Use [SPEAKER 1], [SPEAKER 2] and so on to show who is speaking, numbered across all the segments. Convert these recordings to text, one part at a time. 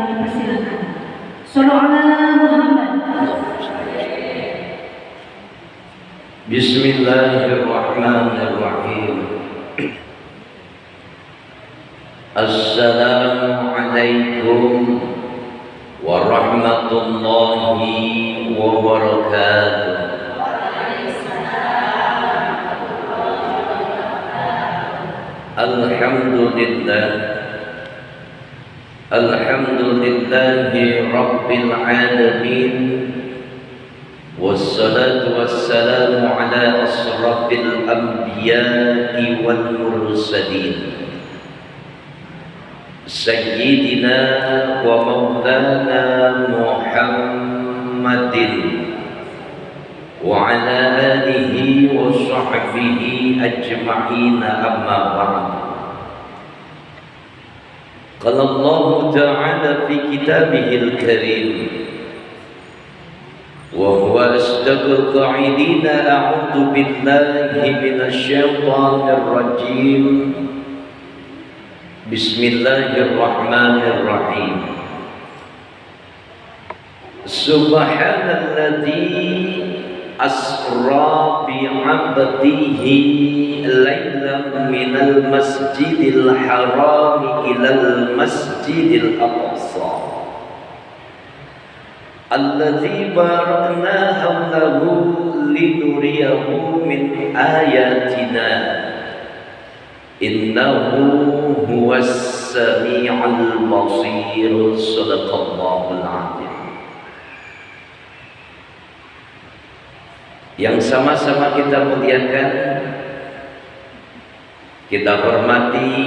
[SPEAKER 1] dipersilakan. Shallallahu ala Muhammad.
[SPEAKER 2] Bismillahirrahmanirrahim. Assalamualaikum warahmatullahi wabarakatuh. Alhamdulillahi rabbil alamin. Wassalatu wassalamu ala asrafil anbiya'i wal mursalin Sayyidina wa maulana Muhammadin wa ala alihi wa sahbihi ajma'in, amma ba'd. Qala Allah ta'ala fi kitabihil karim وهو أصدق القائلين أعوذ بالله من الشيطان الرجيم بسم الله الرحمن الرحيم سبحان الذي أسرى بعبده ليلا من المسجد الحرام إلى المسجد الأقصى الذي باركنا حوله لنريه من آياتنا إنه هو السميع البصير. صدق الله العظيم. Yang sama-sama kita muliakan, kita hormati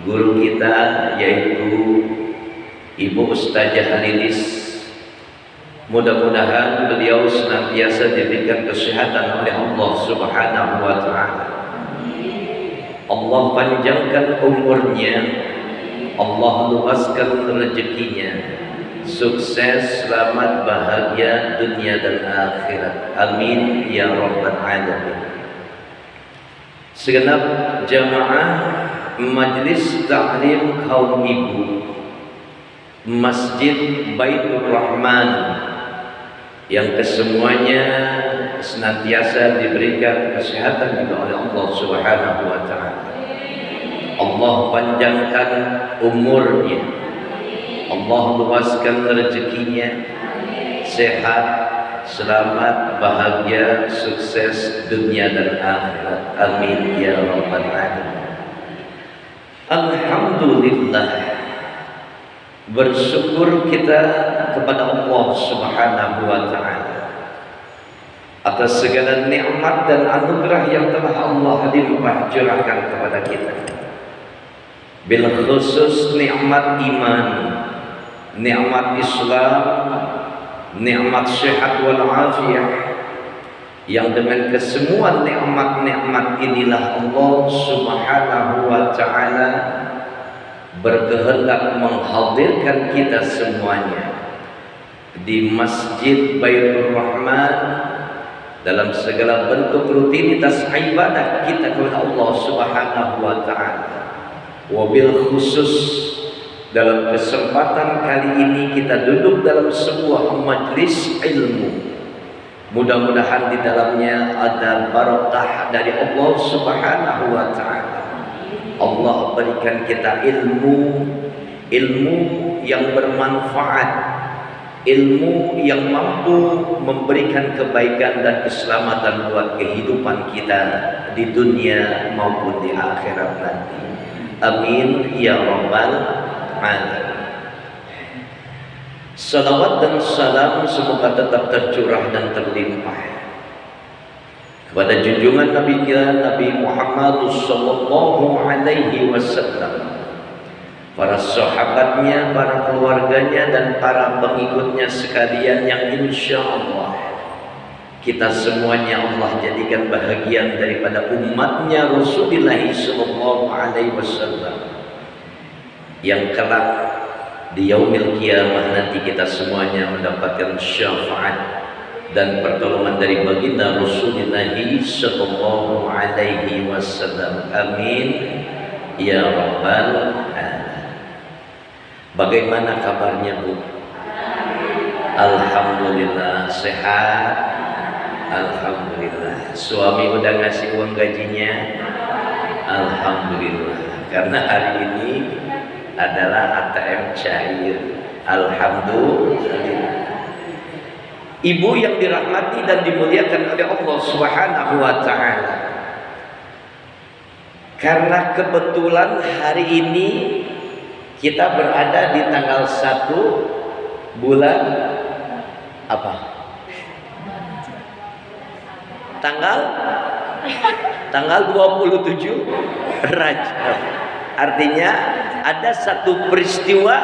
[SPEAKER 2] guru kita, yaitu Ibu Ustazah Lilis. Mudah-mudahan beliau senantiasa diberikan kesehatan oleh Allah Subhanahu wa ta'ala. Allah panjangkan umurnya, Allah luaskan rezekinya, sukses, selamat, bahagia dunia dan akhirat. Amin ya rabbal alamin. Segenap jamaah Majelis Ta'lim kaum ibu Masjid Baitur Rahman yang kesemuanya senantiasa diberikan kesehatan juga oleh Allah Subhanahu wa ta'ala. Allah panjangkan umurnya, Allah luaskan rezekinya, sehat, selamat, bahagia, sukses dunia dan akhirat. Amin ya rabbal alamin. Alhamdulillah, bersyukur kita kepada Allah Subhanahu wa ta'ala atas segala nikmat dan anugerah yang telah Allah limpah curahkan kepada kita. Bil khusus nikmat iman, nikmat Islam, nikmat sehat wal afiyah, yang dengan kesemua nikmat-nikmat inilah Allah Subhanahu wa ta'ala berkehendak menghadirkan kita semuanya di Masjid Baitur Rahman dalam segala bentuk rutinitas ibadah kita kepada Allah Subhanahu wa ta'ala. Wabil khusus dalam kesempatan kali ini kita duduk dalam sebuah majlis ilmu. Mudah-mudahan di dalamnya ada barakah dari Allah Subhanahu wa ta'ala. Allah berikan kita ilmu yang bermanfaat, ilmu yang mampu memberikan kebaikan dan keselamatan buat kehidupan kita di dunia maupun di akhirat nanti. Amin ya rabbal alamin. Salawat dan salam semoga tetap tercurah dan terlimpah kepada junjungan Nabi kita Nabi Muhammad sallallahu alaihi wasallam, para sahabatnya, para keluarganya, dan para pengikutnya sekalian yang insya Allah kita semuanya Allah jadikan bahagian daripada umatnya Rasulullah sallallahu alaihi wasallam, yang kelak di yaumil qiyamah nanti kita semuanya mendapatkan syafaat dan pertolongan dari baginda Rasulullah sallallahu alaihi wasallam. Amin ya rabbal alamin. Bagaimana kabarnya, Bu? Alhamdulillah sehat. Alhamdulillah. Suami udah ngasih uang gajinya. Alhamdulillah. Karena hari ini adalah ATM cair. Alhamdulillah. Ibu yang dirahmati dan dimuliakan oleh Allah Subhanahu wa taala. Karena kebetulan hari ini kita berada di tanggal 1 bulan apa? Tanggal 27 Rajab. Artinya ada satu peristiwa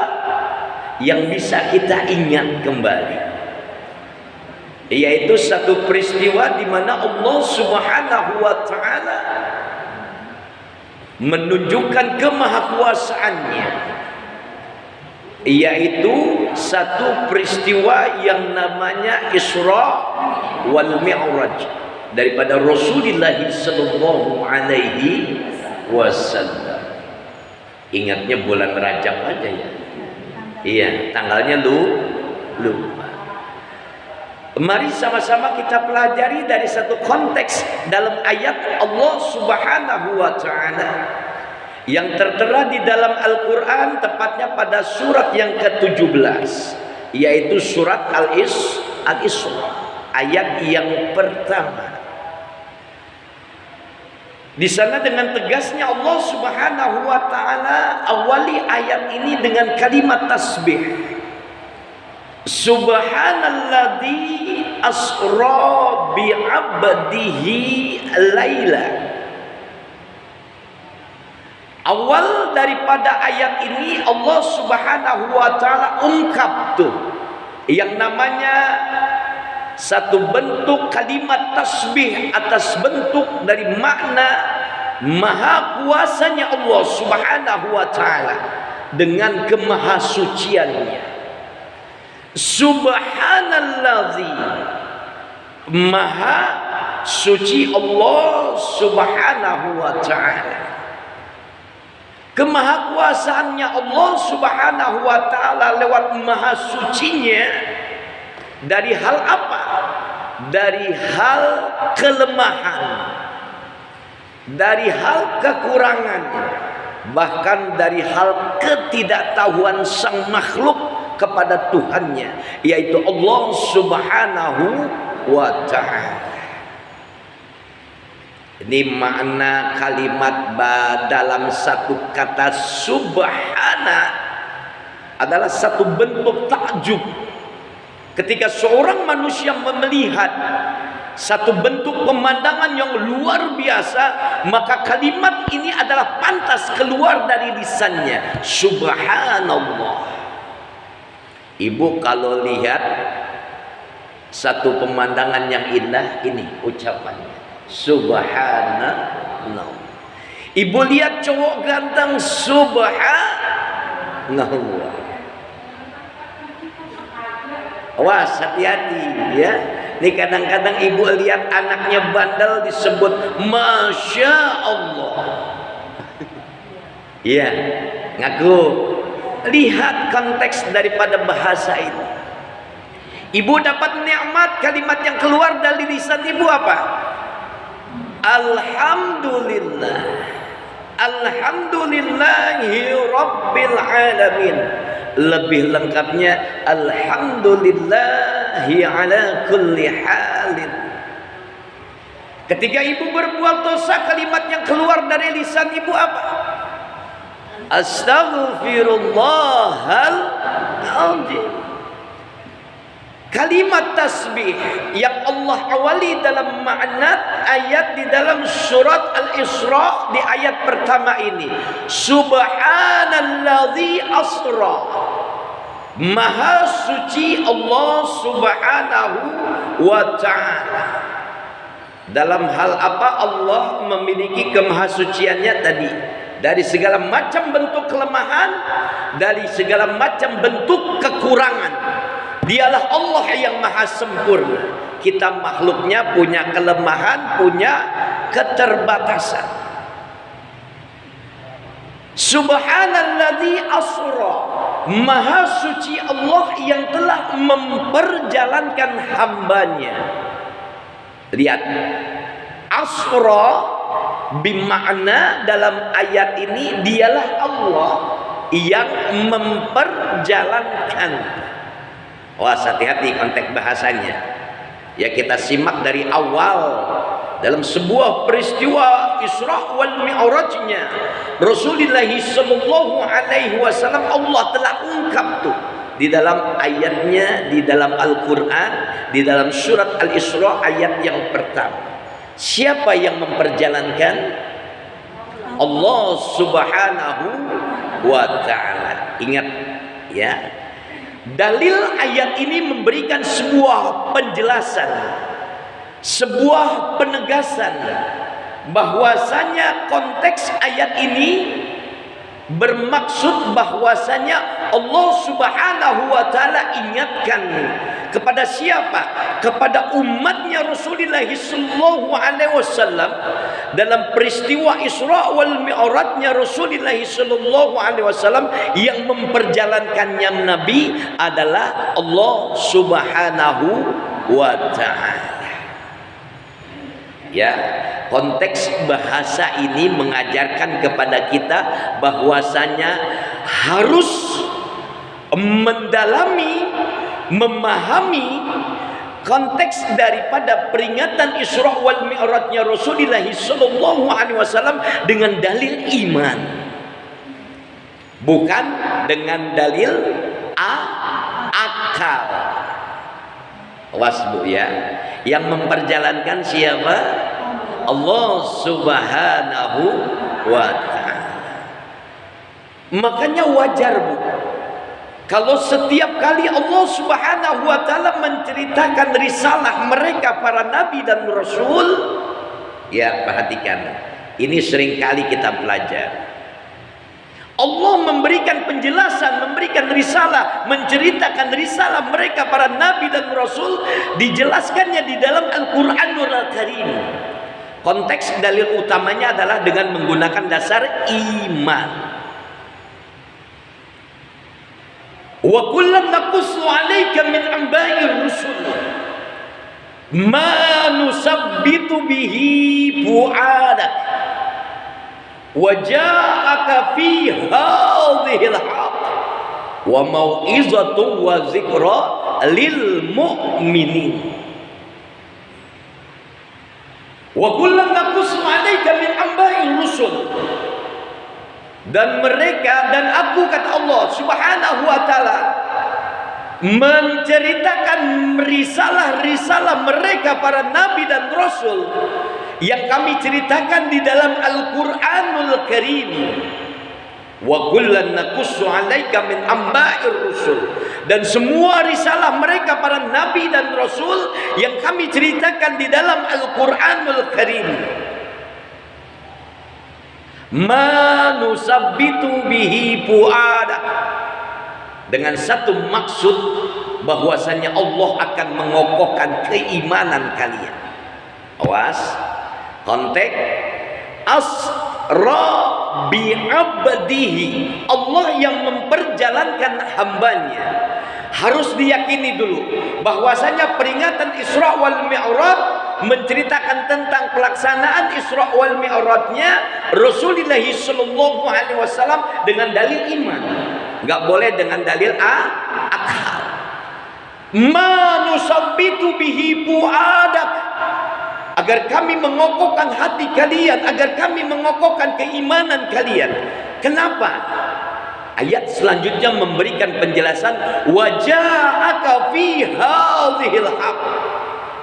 [SPEAKER 2] yang bisa kita ingat kembali, yaitu satu peristiwa di mana Allah Subhanahu wa taala menunjukkan kemahakuasaannya, yaitu satu peristiwa yang namanya Isra wal Mi'raj daripada Rasulullah sallallahu alaihi wasallam. Ingatnya bulan Rajab aja ya. Iya, tanggalnya lupa. Mari sama-sama kita pelajari dari satu konteks dalam ayat Allah Subhanahu wa taala yang tertera di dalam Al-Qur'an, tepatnya pada surat yang ke-17, yaitu surat Al-Isra, ayat yang pertama. Di sana dengan tegasnya Allah Subhanahu wa taala awali ayat ini dengan kalimat tasbih. Subhanalladzi asra bi 'abdihi laila. Awal daripada ayat ini Allah Subhanahu wa taala ungkap tuh yang namanya satu bentuk kalimat tasbih atas bentuk dari makna maha kuasanya Allah Subhanahu wa taala dengan kemahasuciannya. Subhanalladzi, maha suci Allah Subhanahu wa taala. Kemahakuasaannya Allah Subhanahu wa taala lewat maha sucinya dari hal apa? Dari hal kelemahan, dari hal kekurangan, bahkan dari hal ketidaktahuan sang makhluk kepada Tuhannya, yaitu Allah Subhanahu wa ta'ala. Ini makna kalimat dalam satu kata subhana adalah satu bentuk takjub. Ketika seorang manusia melihat satu bentuk pemandangan yang luar biasa, maka kalimat ini adalah pantas keluar dari lisannya. Subhanallah. Ibu kalau lihat satu pemandangan yang indah, ini ucapannya Subhanallah. Ibu lihat cowok ganteng, Subhanallah. Awas, hati-hati ya. Ini kadang-kadang ibu lihat anaknya bandel disebut Masya Allah. Iya, ngaku. Lihat konteks daripada bahasa ini. Ibu dapat nikmat, kalimat yang keluar dari lisan ibu apa? Alhamdulillah. Alhamdulillahi Rabbil Alamin. Lebih lengkapnya alhamdulillahi ala kulli halin. Ketika ibu berbuat dosa, kalimat yang keluar dari lisan ibu apa? Astaghfirullahal azim. Kalimat tasbih yang Allah awali dalam makna ayat di dalam surat Al-Isra di ayat pertama ini. Subhanalladzi asra. Maha suci Allah Subhanahu wa ta'ala. Dalam hal apa Allah memiliki kemahasuciannya tadi? Dari segala macam bentuk kelemahan, dari segala macam bentuk kekurangan. Dialah Allah yang maha sempurna. Kita makhluknya punya kelemahan, punya keterbatasan. Subhanalladzi asra. Maha suci Allah yang telah memperjalankan hambanya. Lihat, asra bimakna dalam ayat ini dialah Allah yang memperjalankan. Wah, hati-hati konteks bahasanya. Ya, kita simak dari awal. Dalam sebuah peristiwa Isra wal Mi'rajnya Rasulullah sallallahu alaihi wasallam, Allah telah ungkap tuh di dalam ayatnya, di dalam Al-Quran, di dalam surat Al-Isra ayat yang pertama. Siapa yang memperjalankan? Allah subhanahu wa ta'ala. Ingat ya, dalil ayat ini memberikan sebuah penjelasan, sebuah penegasan bahwasanya konteks ayat ini bermaksud bahwasanya Allah subhanahu wa ta'ala ingatkan kepada siapa? Kepada umatnya Rasulullah sallallahu alaihi wasallam dalam peristiwa Isra wal Mi'rajnya Rasulullah sallallahu alaihi wasallam, yang memperjalankannya Nabi adalah Allah subhanahu wa ta'ala. Ya, konteks bahasa ini mengajarkan kepada kita bahwasanya harus mendalami, memahami konteks daripada peringatan Isra wal Mi'rajnya Rasulullah sallallahu alaihi wasallam dengan dalil iman, bukan dengan dalil akal. Awas Bu ya, yang memperjalankan siapa? Allah subhanahu wa ta'ala. Makanya wajar Bu, kalau setiap kali Allah subhanahu wa ta'ala menceritakan risalah mereka para nabi dan rasul, ya perhatikan, ini seringkali kita pelajari. Allah memberikan penjelasan, memberikan risalah, menceritakan risalah mereka para nabi dan rasul, dijelaskannya di dalam Al-Quranul Karim. Konteks dalil utamanya adalah dengan menggunakan dasar iman. Wa kullan naqussu 'alaika min anba'ir rusul ma nusabbitu bihi fu'adak wa ja'aka fi hadhil haqq wa mau'izatu wa zikra lil mu'minin. Wa kullan naqussu 'alaika min anba'ir rusul, dan mereka dan aku, kata Allah subhanahu wa ta'ala, menceritakan risalah-risalah mereka para nabi dan rasul yang kami ceritakan di dalam Al-Quranul Karim. Wa kullan naqussu 'alaika min amba'ir rusul, dan semua risalah mereka para nabi dan rasul yang kami ceritakan di dalam Al-Quranul Karim. Ma nusabbitu bihi fu'adak, dengan satu maksud bahwasanya Allah akan mengokohkan keimanan kalian. Awas, konteks asra bi'abdihi, Allah yang memperjalankan hambanya. Harus diyakini dulu bahwasanya peringatan Isra wal Mi'raj menceritakan tentang pelaksanaan Isra wal Mi'rajnya Rasulullah sallallahu alaihi wasallam dengan dalil iman, enggak boleh dengan dalil akal. Ma nusabbitu bihi fu'adak, agar kami mengokohkan hati kalian, agar kami mengokohkan keimanan kalian. Kenapa? Ayat selanjutnya memberikan penjelasan, waja'aka fi hadhil haqq,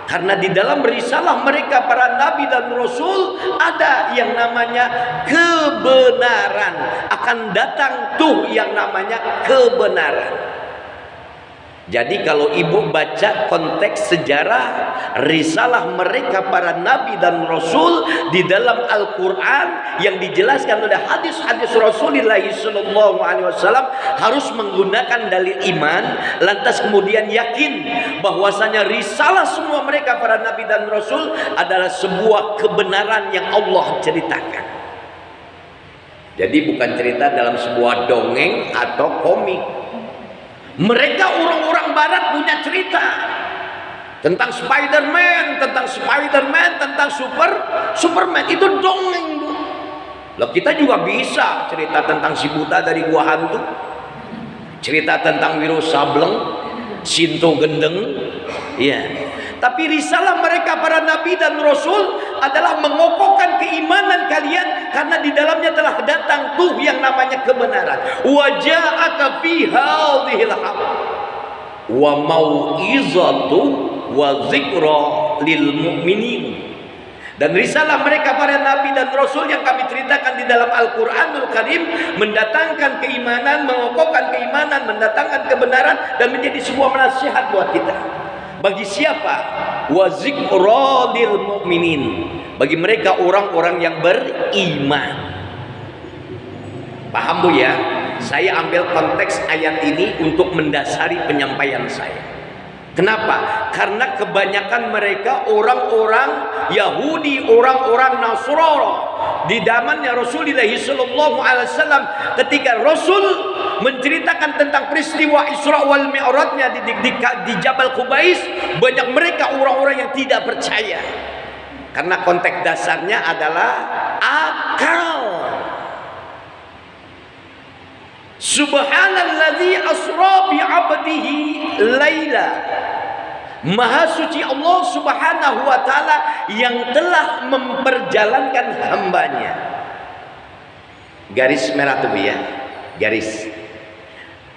[SPEAKER 2] karena di dalam risalah mereka para nabi dan rasul ada yang namanya kebenaran, akan datang tuh yang namanya kebenaran. Jadi kalau ibu baca konteks sejarah risalah mereka para nabi dan rasul di dalam Al-Quran yang dijelaskan oleh hadis-hadis Rasulullah SAW, harus menggunakan dalil iman, lantas kemudian yakin bahwasanya risalah semua mereka para nabi dan rasul adalah sebuah kebenaran yang Allah ceritakan. Jadi bukan cerita dalam sebuah dongeng atau komik. Mereka orang-orang barat punya cerita tentang Spider-Man, tentang Superman. Itu dongeng, Bu. Loh, kita juga bisa cerita tentang si buta dari gua hantu, cerita tentang Wiro Sableng, Sinto Gendeng, ya. Tapi risalah mereka para nabi dan rasul adalah mengokohkan keimanan kalian, karena di dalamnya telah datang tuh yang namanya kebenaran. Wa ja'aka fi hadhil haq wa mau'izatu wa dzikra lil mu'minin. Dan risalah mereka para nabi dan rasul yang kami ceritakan di dalam Al-Qur'anul Karim mendatangkan keimanan, mengokohkan keimanan, mendatangkan kebenaran, dan menjadi sebuah nasihat buat kita. Bagi siapa? Wa dzikra lil mu'minin. Bagi mereka orang-orang yang beriman. Paham, Bu, ya? Saya ambil konteks ayat ini untuk mendasari penyampaian saya. Kenapa? Karena kebanyakan mereka orang-orang Yahudi, orang-orang Nasrani di zamannya Rasulullah sallallahu alaihi wasallam, ketika Rasul menceritakan tentang peristiwa Isra wal Mi'rajnya di Jabal Qubais, banyak mereka orang-orang yang tidak percaya. Karena konteks dasarnya adalah akal. Subhanalladzi asra bi 'abdihi laila. Maha suci Allah Subhanahu wa taala yang telah memperjalankan hambanya. Garis merah tuh, ya. Garis.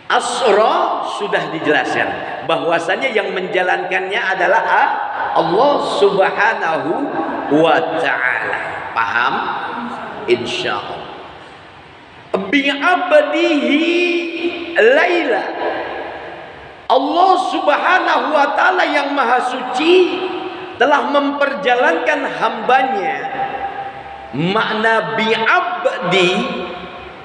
[SPEAKER 2] Asra sudah dijelaskan bahwasanya yang menjalankannya adalah Allah Subhanahu wa taala. Paham? Insyaallah. Bi'abdihi laila. Allah Subhanahu wa taala yang maha suci telah memperjalankan hambanya. Makna bi'abdi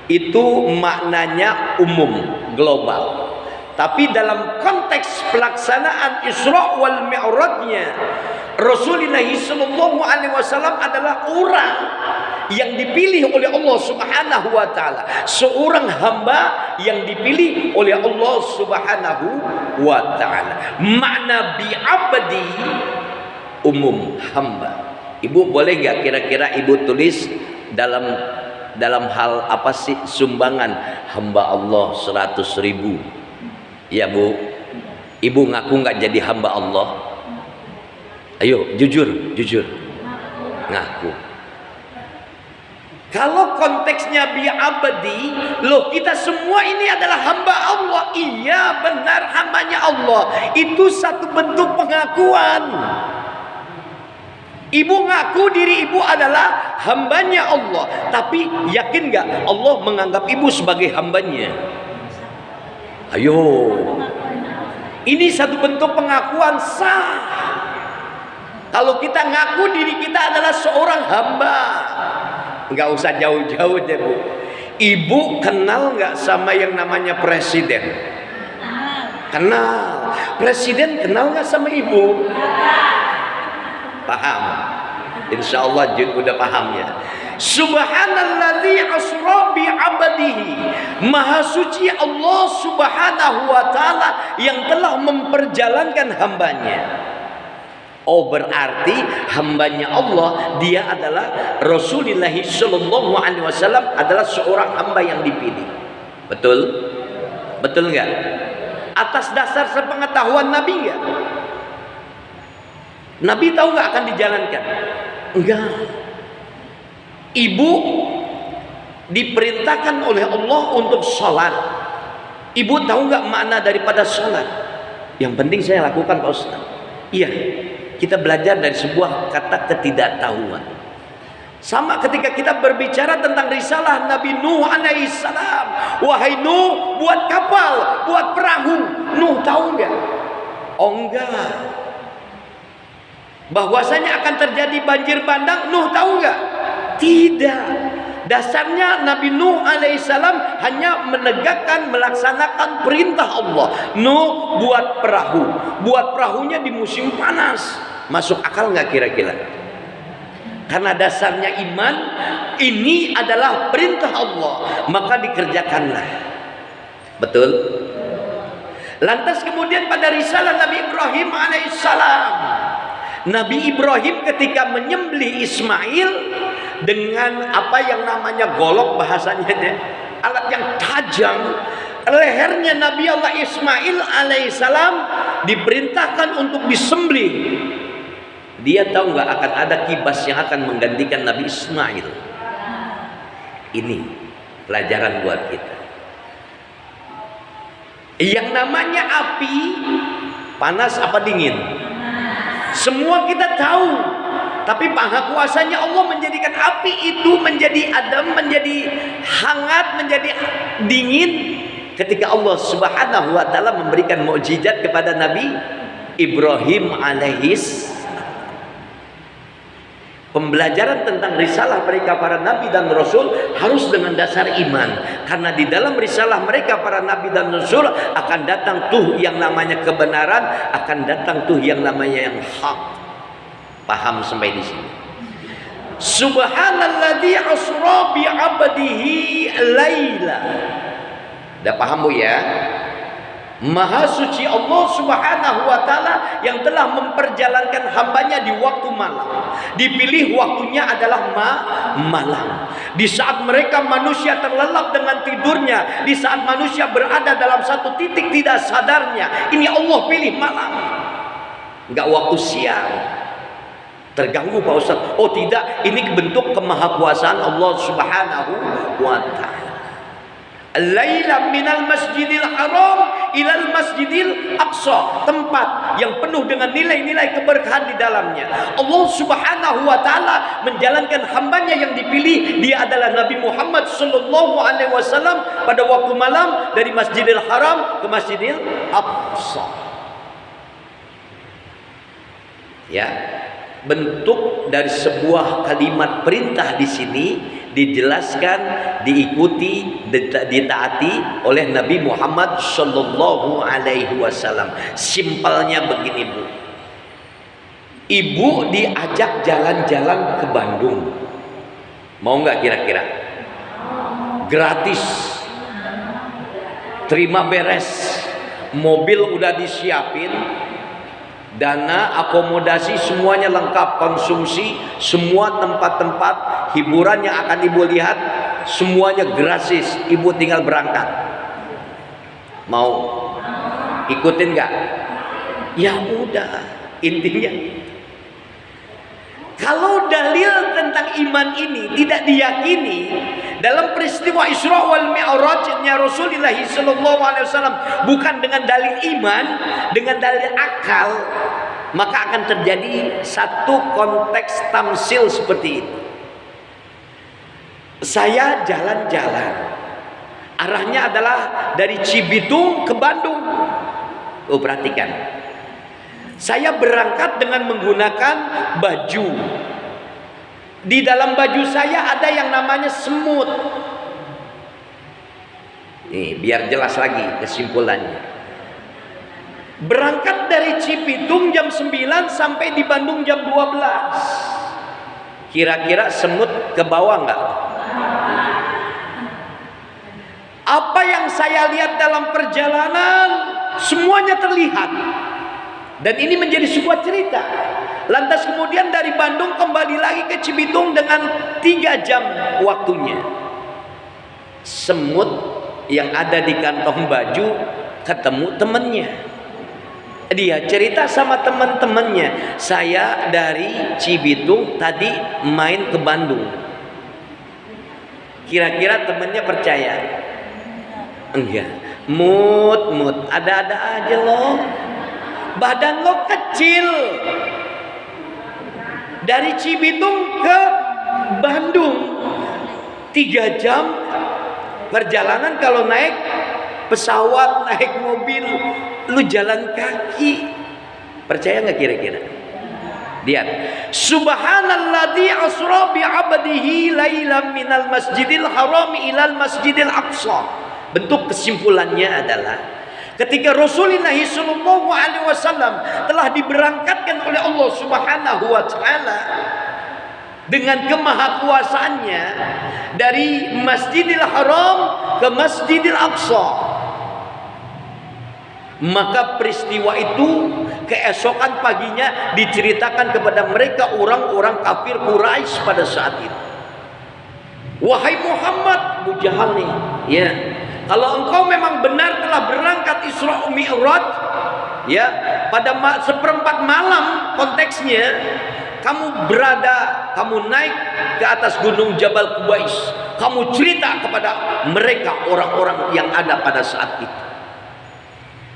[SPEAKER 2] itu maknanya umum, global. Tapi dalam konteks pelaksanaan Isra wal Mi'rajnya, Rasulullah sallallahu alaihi wasallam adalah orang yang dipilih oleh Allah Subhanahu wa taala, seorang hamba yang dipilih oleh Allah Subhanahu wa taala. Makna bi'abdi umum, hamba. Ibu boleh nggak kira-kira Ibu tulis dalam hal apa sih sumbangan hamba Allah 100.000? Ya, Bu. Ibu ngaku nggak jadi hamba Allah? Ayo, jujur. Ngaku. Kalau konteksnya bi'abdi, loh, kita semua ini adalah hamba Allah. Iya, benar, hambanya Allah. Itu satu bentuk pengakuan. Ibu ngaku diri ibu adalah hambanya Allah. Tapi yakin gak Allah menganggap ibu sebagai hambanya? Ayo. Ini satu bentuk pengakuan sah. Kalau kita ngaku diri kita adalah seorang hamba. Nggak usah jauh-jauh deh, Bu. Ibu kenal nggak sama yang namanya presiden? Kenal. Presiden kenal nggak sama ibu? Paham? Insya Allah Jun udah paham, ya. Subhanalladzi asra bi 'abdihi. Maha suci Allah Subhanahu wa taala yang telah memperjalankan hambanya. Oh, berarti hambanya Allah, dia adalah Rasulullah sallallahu alaihi wasallam, adalah seorang hamba yang dipilih. Betul? Betul enggak? Atas dasar sepengetahuan Nabi enggak? Nabi tahu enggak akan dijalankan? Enggak. Ibu diperintahkan oleh Allah untuk sholat. Ibu tahu enggak makna daripada sholat? Yang penting saya lakukan, Pak Ustaz. Iya. Kita belajar dari sebuah kata ketidaktahuan. Sama ketika kita berbicara tentang risalah Nabi Nuh alaihissalam. Wahai Nuh, buat kapal, buat perahu. Nuh tahu nggak? Oh enggak. Bahwasanya akan terjadi banjir bandang, Nuh tahu nggak? Tidak. Dasarnya Nabi Nuh alaihissalam hanya menegakkan, melaksanakan perintah Allah. Nuh buat perahu. Buat perahunya di musim panas. Masuk akal nggak kira-kira? Karena dasarnya iman, ini adalah perintah Allah, maka dikerjakanlah. Betul? Lantas kemudian pada risalah Nabi Ibrahim alaihissalam, Nabi Ibrahim ketika menyembelih Ismail dengan apa yang namanya golok bahasanya, alat yang tajam, lehernya Nabi Allah Ismail alaihissalam diperintahkan untuk disembelih. Dia tahu nggak akan ada kibas yang akan menggantikan Nabi Ismail. Ini pelajaran buat kita. Yang namanya api, panas apa dingin? Semua kita tahu. Tapi maha kuasanya Allah menjadikan api itu menjadi adem, menjadi hangat, menjadi dingin ketika Allah Subhanahu wa taala memberikan mukjizat kepada Nabi Ibrahim alaihis. Pembelajaran tentang risalah mereka para nabi dan rasul harus dengan dasar iman, karena di dalam risalah mereka para nabi dan rasul akan datang tuh yang namanya kebenaran, akan datang tuh yang namanya yang hak. Paham sampai di sini? Subhanalladzi asra bi 'abdihi laila. Udah paham Bu ya? Maha suci Allah Subhanahu wa taala yang telah memperjalankan hambanya di waktu malam. Dipilih waktunya adalah malam. Di saat mereka manusia terlelap dengan tidurnya, di saat manusia berada dalam satu titik tidak sadarnya, ini Allah pilih malam. Enggak waktu siang. Terganggu Pak Ustaz. Oh tidak, ini bentuk kemahakuasaan Allah Subhanahu wa taala. Laila minal masjidil haram ilal masjidil aqsa, tempat yang penuh dengan nilai-nilai keberkahan di dalamnya. Allah Subhanahu wa taala menjalankan hambanya yang dipilih, dia adalah Nabi Muhammad sallallahu alaihi wasallam pada waktu malam dari Masjidil Haram ke Masjidil Aqsa. Ya, bentuk dari sebuah kalimat perintah di sini dijelaskan, diikuti, ditaati oleh Nabi Muhammad sallallahu alaihi wasallam. Simpelnya begini Bu. Ibu diajak jalan-jalan ke Bandung. Mau nggak kira-kira? Gratis. Terima beres. Mobil udah disiapin. Dana, akomodasi semuanya lengkap, konsumsi, semua tempat-tempat hiburan yang akan ibu lihat semuanya gratis, ibu tinggal berangkat. Mau ikutin nggak? Ya udah, intinya kalau dalil tentang iman ini tidak diyakini dalam peristiwa Isra wal Mi'rajnya Rasulullah sallallahu alaihi wasallam bukan dengan dalil iman, dengan dalil akal, maka akan terjadi satu konteks tamsil seperti itu. Saya jalan-jalan, arahnya adalah dari Cibitung ke Bandung. Oh perhatikan, saya berangkat dengan menggunakan baju. Di dalam baju saya ada yang namanya semut. Nih, biar jelas lagi kesimpulannya. Berangkat dari Cibitung jam 9 sampai di Bandung jam 12. Kira-kira semut ke bawah nggak? Apa yang saya lihat dalam perjalanan semuanya terlihat. Dan ini menjadi sebuah cerita. Lantas kemudian dari Bandung kembali lagi ke Cibitung dengan 3 jam waktunya. Semut yang ada di kantong baju ketemu temannya. Dia cerita sama teman-temannya, saya dari Cibitung tadi main ke Bandung. Kira-kira temannya percaya? Enggak. Mut, ada-ada aja loh. Badan lo kecil. Dari Cibitung ke Bandung 3 jam perjalanan. Kalau naik pesawat, naik mobil, lu jalan kaki. Percaya nggak kira-kira? Lihat, subhanalladzi asra bi 'abdihi lailan minal masjidil haram ilal masjidil aqsa. Bentuk kesimpulannya adalah ketika Rasulullah sallallahu alaihi wasallam telah diberangkatkan oleh Allah Subhanahu wa taala dengan kemahakuasaannya dari Masjidil Haram ke Masjidil Aqsa. Maka peristiwa itu keesokan paginya diceritakan kepada mereka orang-orang kafir Quraisy pada saat itu. Wahai Muhammad, Abu Jahal nih, ya, kalau engkau memang benar telah berangkat Isra Mi'raj, ya, pada seperempat malam konteksnya, kamu naik ke atas gunung Jabal Qubais, kamu cerita kepada mereka orang-orang yang ada pada saat itu.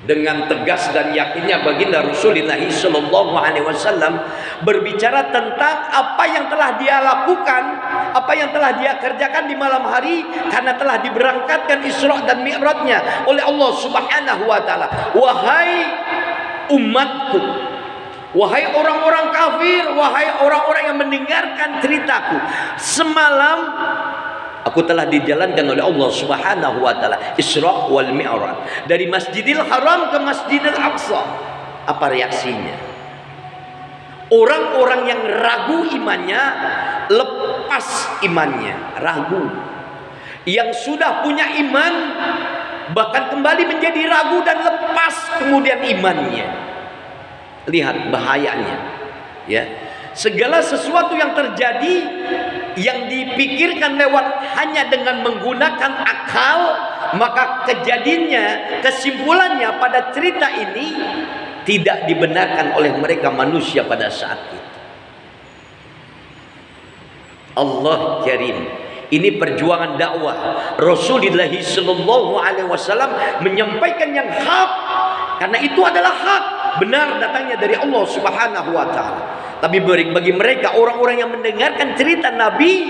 [SPEAKER 2] Dengan tegas dan yakinnya baginda Rasulullah sallallahu alaihi wasallam berbicara tentang apa yang telah dia lakukan, apa yang telah dia kerjakan di malam hari karena telah diberangkatkan Isra dan Mi'rajnya oleh Allah Subhanahu wa taala. Wahai umatku, wahai orang-orang kafir, wahai orang-orang yang mendengarkan ceritaku, semalam aku telah dijalankan oleh Allah Subhanahu wa taala Isra wal Mi'raj dari Masjidil Haram ke Masjidil Aqsa. Apa reaksinya? Orang-orang yang ragu imannya lepas imannya, ragu. Yang sudah punya iman bahkan kembali menjadi ragu dan lepas kemudian imannya. Lihat bahayanya, ya. Segala sesuatu yang terjadi yang dipikirkan lewat hanya dengan menggunakan akal, maka kejadiannya, kesimpulannya pada cerita ini tidak dibenarkan oleh mereka manusia pada saat itu. Allah Karim. Ini perjuangan dakwah Rasulullah sallallahu alaihi wasallam menyampaikan yang hak, karena itu adalah hak, benar datangnya dari Allah Subhanahu wa taala. Tapi bagi mereka orang-orang yang mendengarkan cerita Nabi,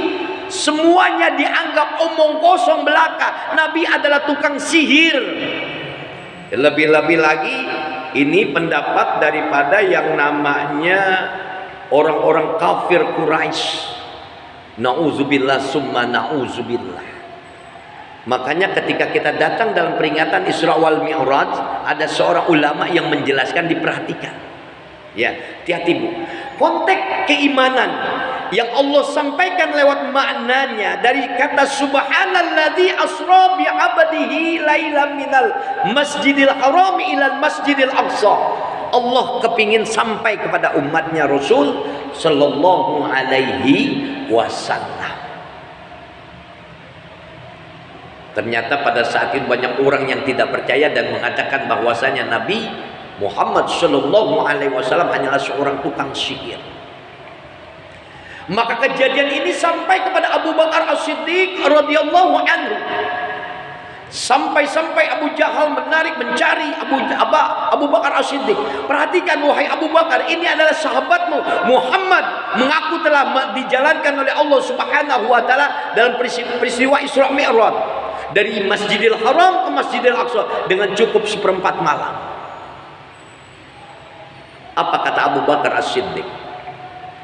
[SPEAKER 2] semuanya dianggap omong kosong belaka. Nabi adalah tukang sihir. Lebih-lebih lagi, ini pendapat daripada yang namanya orang-orang kafir Quraisy. Nauzubillah summa nauzubillah. Makanya ketika kita datang dalam peringatan Isra wal Mi'raj, ada seorang ulama yang menjelaskan, diperhatikan. Ya, hati-hati Bu. Konteks keimanan yang Allah sampaikan lewat maknanya dari kata subhanalladzi asra bi 'abdihi lailan minal masjidil haram ilal masjidil aqsa. Allah kepingin sampai kepada umatnya Rasul sallallahu alaihi wasallam. Ternyata pada saat itu banyak orang yang tidak percaya dan mengatakan bahwasanya Nabi Muhammad sallallahu alaihi wasallam hanyalah seorang tukang sihir. Maka kejadian ini sampai kepada Abu Bakar As-Siddiq radhiyallahu anhu. Sampai-sampai Abu Jahal mencari Abu Bakar As-Siddiq. Perhatikan wahai Abu Bakar, ini adalah sahabatmu Muhammad, mengaku telah dijalankan oleh Allah Subhanahu wa taala dalam peristiwa Isra Mi'raj dari Masjidil Haram ke Masjidil Aqsa dengan cukup seperempat malam. Apa kata Abu Bakar As-Siddiq?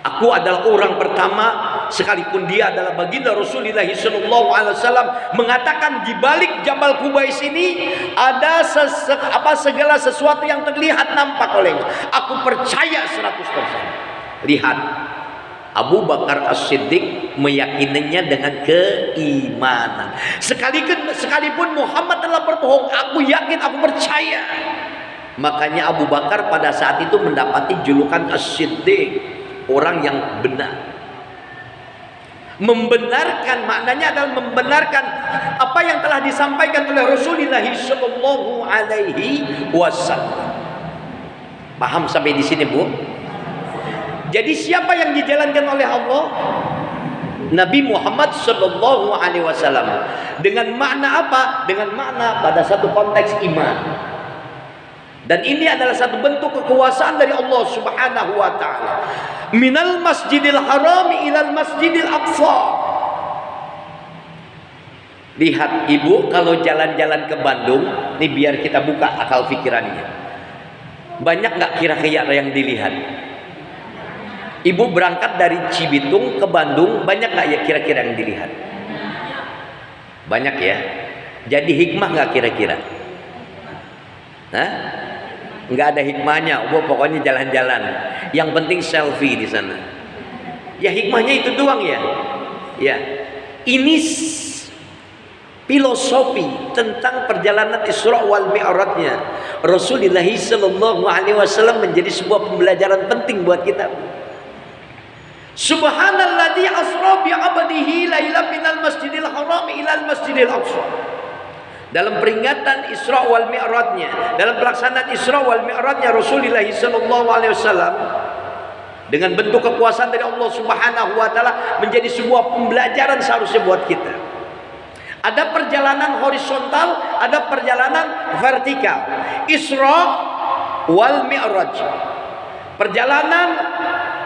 [SPEAKER 2] Aku adalah orang pertama, sekalipun dia adalah baginda Rasulullah sallallahu alaihi wasallam, mengatakan di balik Jabal Qubais ini ada segala sesuatu yang terlihat nampak olehnya. Aku percaya 100%. Lihat, Abu Bakar As-Siddiq meyakininya dengan keimanan. Sekalipun Muhammad telah berbohong, aku yakin, aku percaya. Makanya Abu Bakar pada saat itu mendapati julukan As-Siddiq, orang yang benar. Membenarkan, maknanya adalah membenarkan apa yang telah disampaikan oleh Rasulullah sallallahu alaihi wasallam. Paham sampai di sini, Bu? Jadi siapa yang dijalankan oleh Allah? Nabi Muhammad sallallahu alaihi wasallam. Dengan makna apa? Dengan makna pada satu konteks iman. Dan ini adalah satu bentuk kekuasaan dari Allah Subhanahu wa taala. Minal Masjidil Haram ilal Masjidil Aqsa. Lihat Ibu, kalau jalan-jalan ke Bandung, ini biar kita buka akal pikirannya. Banyak nggak kira-kira yang dilihat? Ibu berangkat dari Cibitung ke Bandung, banyak nggak ya kira-kira yang dilihat? Banyak ya. Jadi hikmah nggak kira-kira? Hah? Nggak ada hikmahnya, pokoknya jalan-jalan. Yang penting selfie di sana. Ya hikmahnya itu doang ya. Ya, ini filosofi tentang perjalanan Isra wal Mi'rajnya. Rasulullah sallallahu alaihi wasallam menjadi sebuah pembelajaran penting buat kita. Subhanalladzi asra bi 'abdihi lailan minal masjidil haram ilal masjidil aqsa. Dalam peringatan Isra wal Mi'rajnya, dalam pelaksanaan Isra wal Mi'rajnya Rasulullah sallallahu alaihi wasallam dengan bentuk kekuasaan dari Allah Subhanahu wa taala menjadi sebuah pembelajaran seharusnya buat kita. Ada perjalanan horizontal, ada perjalanan vertikal. Isra wal Mi'raj. Perjalanan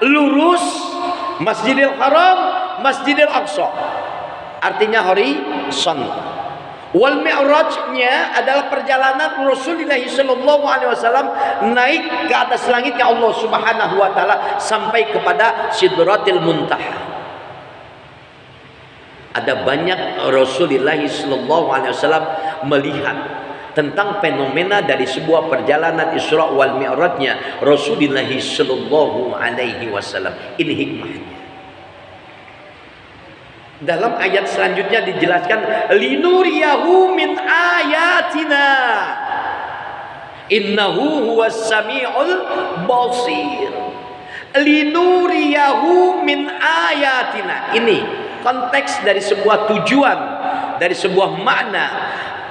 [SPEAKER 2] lurus Masjidil Haram, Masjidil Aqsa. Artinya horizontal. Wal Mi'rajnya adalah perjalanan Rasulullah sallallahu alaihi wasallam naik ke atas langitnya Allah Subhanahu wa taala sampai kepada Sidratil Muntaha. Ada banyak Rasulullah sallallahu alaihi wasallam melihat tentang fenomena dari sebuah perjalanan Isra wal Mi'rajnya Rasulullah sallallahu alaihi wasallam. Ini hikmahnya. Dalam ayat selanjutnya dijelaskan linuriyahu min ayatina innahu huwas samiul basir. Linuriyahu min ayatina. Ini konteks dari sebuah tujuan, dari sebuah makna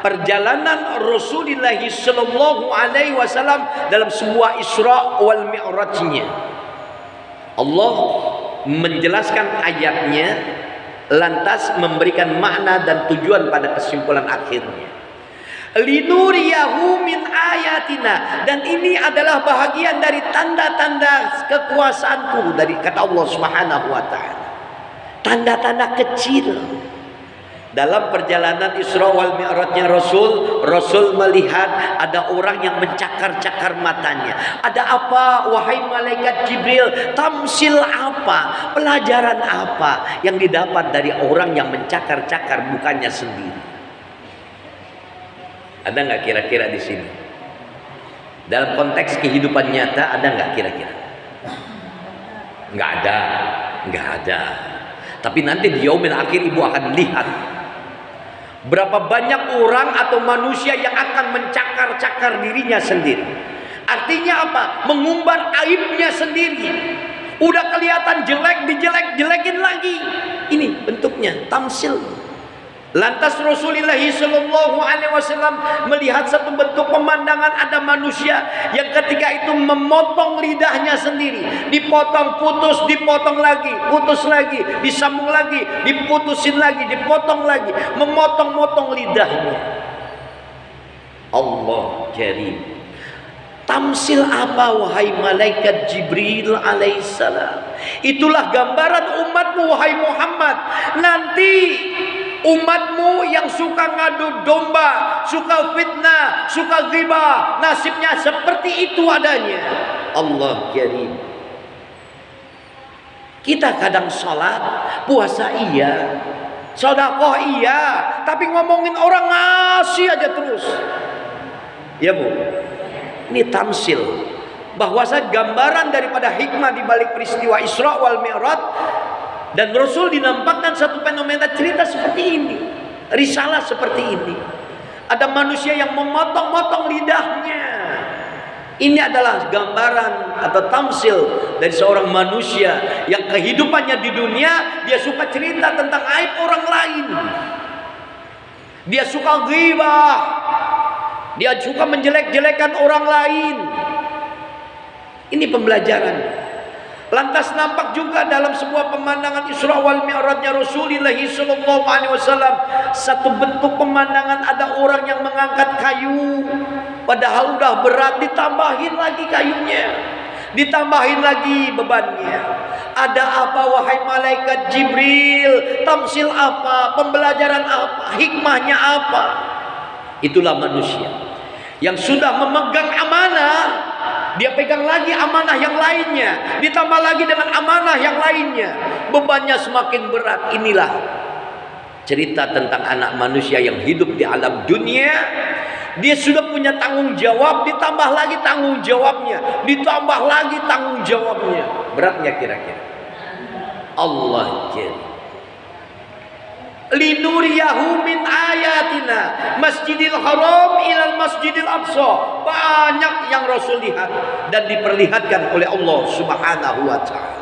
[SPEAKER 2] perjalanan Rasulullah sallallahu alaihi wasallam dalam sebuah Isra wal Mi'rajnya. Allah menjelaskan ayatnya lantas memberikan makna dan tujuan pada kesimpulan akhirnya. Linuriyahu min ayatina, dan ini adalah bahagian dari tanda-tanda kekuasaanku dari kata Allah Subhanahu wa taala. Tanda-tanda kecil dalam perjalanan Isra wal Mi'rajnya Rasul melihat ada orang yang mencakar-cakar matanya. Ada apa wahai malaikat Jibril? Tamsil apa? Pelajaran apa yang didapat dari orang yang mencakar-cakar mukanya sendiri? Ada nggak kira-kira di sini? Dalam konteks kehidupan nyata ada nggak kira-kira? Nggak ada. Tapi nanti di yaumil akhir ibu akan lihat berapa banyak orang atau manusia yang akan mencakar-cakar dirinya sendiri. Artinya apa? Mengumbar aibnya sendiri. Udah kelihatan jelek, dijelek-jelekin lagi. Ini bentuknya tamsil. Lantas Rasulullah sallallahu alaihi wasallam melihat satu bentuk pemandangan, ada manusia yang ketika itu memotong lidahnya sendiri, dipotong, putus, dipotong lagi, putus lagi, disambung lagi, diputusin lagi, dipotong lagi, memotong-motong lidahnya. Allah Karim. Tamsil apa wahai malaikat Jibril alaihissalam? Itulah gambaran umatmu wahai Muhammad. Nanti umatmu yang suka ngadu domba, suka fitnah, suka ghibah, nasibnya seperti itu adanya. Allah Karim. Kita kadang sholat, puasa iya, sedekah iya, tapi ngomongin orang ngasih aja terus. Ya Bu, ini tamsil. Bahwasanya gambaran daripada hikmah di balik peristiwa Isra wal Mi'raj. Dan Rasul dinampakkan satu fenomena cerita seperti ini, risalah seperti ini. Ada manusia yang memotong-motong lidahnya. Ini adalah gambaran atau tamsil dari seorang manusia yang kehidupannya di dunia dia suka cerita tentang aib orang lain. Dia suka ghibah. Dia suka menjelek-jelekan orang lain. Ini pembelajaran. Lantas nampak juga dalam sebuah pemandangan Isra wal Mi'rajnya Rasulullah sallallahu alaihi wasallam satu bentuk pemandangan, ada orang yang mengangkat kayu padahal udah berat, ditambahin lagi kayunya, ditambahin lagi bebannya. Ada apa wahai malaikat Jibril? Tamsil apa? Pembelajaran apa? Hikmahnya apa? Itulah manusia yang sudah memegang amanah, dia pegang lagi amanah yang lainnya, ditambah lagi dengan amanah yang lainnya, bebannya semakin berat. Inilah cerita tentang anak manusia yang hidup di alam dunia. Dia sudah punya tanggung jawab, ditambah lagi tanggung jawabnya, ditambah lagi tanggung jawabnya. Beratnya kira-kira Allah. linuriyahu min ayatina Masjidil Haram ilal Masjidil Aqsa. Banyak yang Rasul lihat dan diperlihatkan oleh Allah Subhanahu wa taala.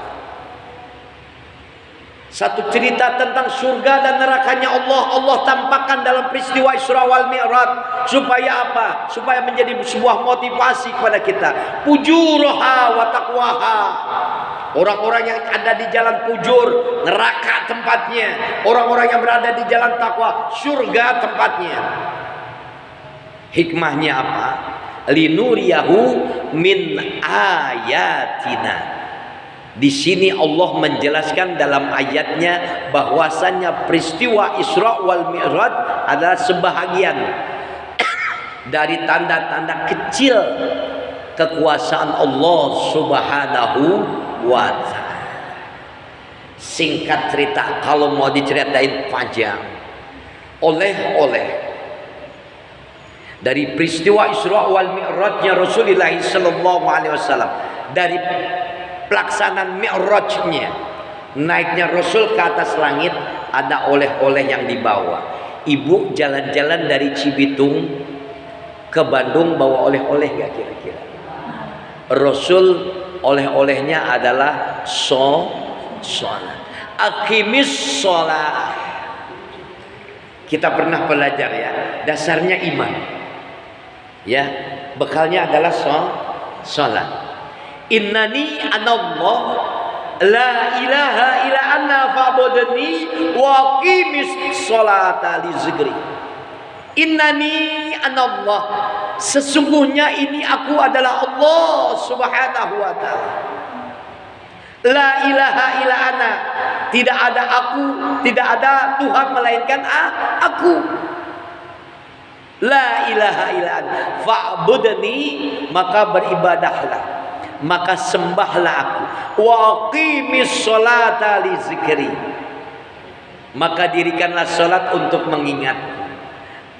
[SPEAKER 2] Satu cerita tentang surga dan nerakanya Allah tampakkan dalam peristiwa Isra wal Mi'raj. Supaya apa? Supaya menjadi sebuah motivasi kepada kita. Fujuraha wa taqwaha. Orang-orang yang ada di jalan fujur, neraka tempatnya. Orang-orang yang berada di jalan takwa, surga tempatnya. Hikmahnya apa? Linuriyahu min ayatina. Di sini Allah menjelaskan dalam ayatnya bahwasannya peristiwa Isra wal Mi'raj adalah sebahagian dari tanda-tanda kecil kekuasaan Allah Subhanahu wa ta'ala. Singkat cerita, kalau mau diceritain panjang, oleh-oleh dari peristiwa Isra wal Mi'rajnya Rasulullah sallallahu alaihi wasallam, dari pelaksanaan Mi'rajnya, naiknya Rasul ke atas langit, ada oleh-oleh yang dibawa. Ibu jalan-jalan dari Cibitung ke Bandung bawa oleh-oleh gak kira-kira? Rasul oleh-olehnya adalah sholat. Aqimis sholat. Kita pernah belajar ya, dasarnya iman. Ya, bekalnya adalah sholat. Innani anallah la ilaha illa anna fa'budni wa qimis sholata li zikri. Innani anallah, sesungguhnya ini aku adalah Allah Subhanahu wa taala. La ilaha illa ana, tidak ada aku, tidak ada Tuhan melainkan aku. La ilaha illa ana fa'budni, maka beribadahlah, maka sembahlah aku. Wa qimis sholata li zikri, maka dirikanlah salat untuk mengingatku.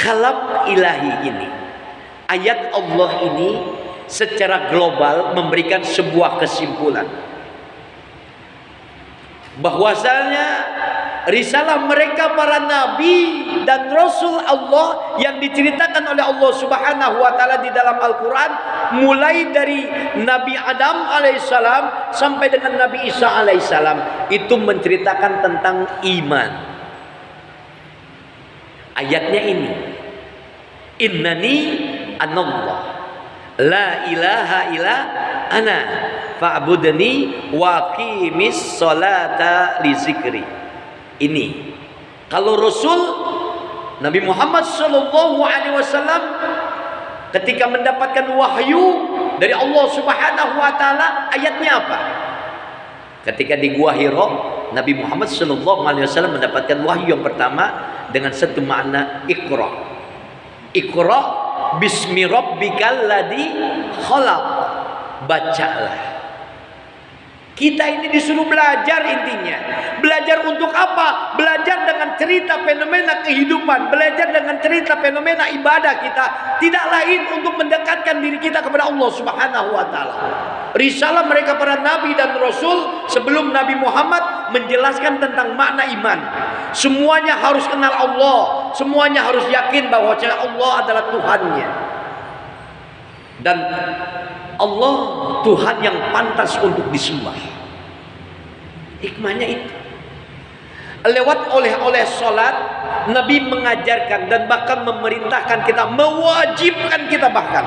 [SPEAKER 2] Kalam ilahi ini, ayat Allah ini secara global memberikan sebuah kesimpulan bahwasanya risalah mereka para nabi dan rasul Allah yang diceritakan oleh Allah Subhanahu wa taala di dalam Al-Qur'an, mulai dari Nabi Adam alaihissalam sampai dengan Nabi Isa alaihissalam, itu menceritakan tentang iman. Ayatnya ini, innani anallah la ilaha illa ana fa'budni wa qimis sholata li zikri. Ini kalau Rasul Nabi Muhammad sallallahu alaihi wasallam ketika mendapatkan wahyu dari Allah Subhanahu wa taala, ayatnya apa? Ketika di Gua Hira, Nabi Muhammad sallallahu alaihi wasallam mendapatkan wahyu yang pertama dengan satu makna Iqra. Iqra bismi rabbikal ladzi khalaq. Bacalah. Kita ini disuruh belajar, intinya belajar untuk apa? Belajar dengan cerita fenomena kehidupan, belajar dengan cerita fenomena ibadah kita, tidak lain untuk mendekatkan diri kita kepada Allah Subhanahu wa taala. Risalah mereka para nabi dan rasul sebelum Nabi Muhammad menjelaskan tentang makna iman. Semuanya harus kenal Allah, semuanya harus yakin bahwa Allah adalah Tuhannya, dan Allah Tuhan yang pantas untuk disembah. Hikmahnya itu. Lewat oleh sholat, Nabi mengajarkan dan bahkan memerintahkan kita, mewajibkan kita bahkan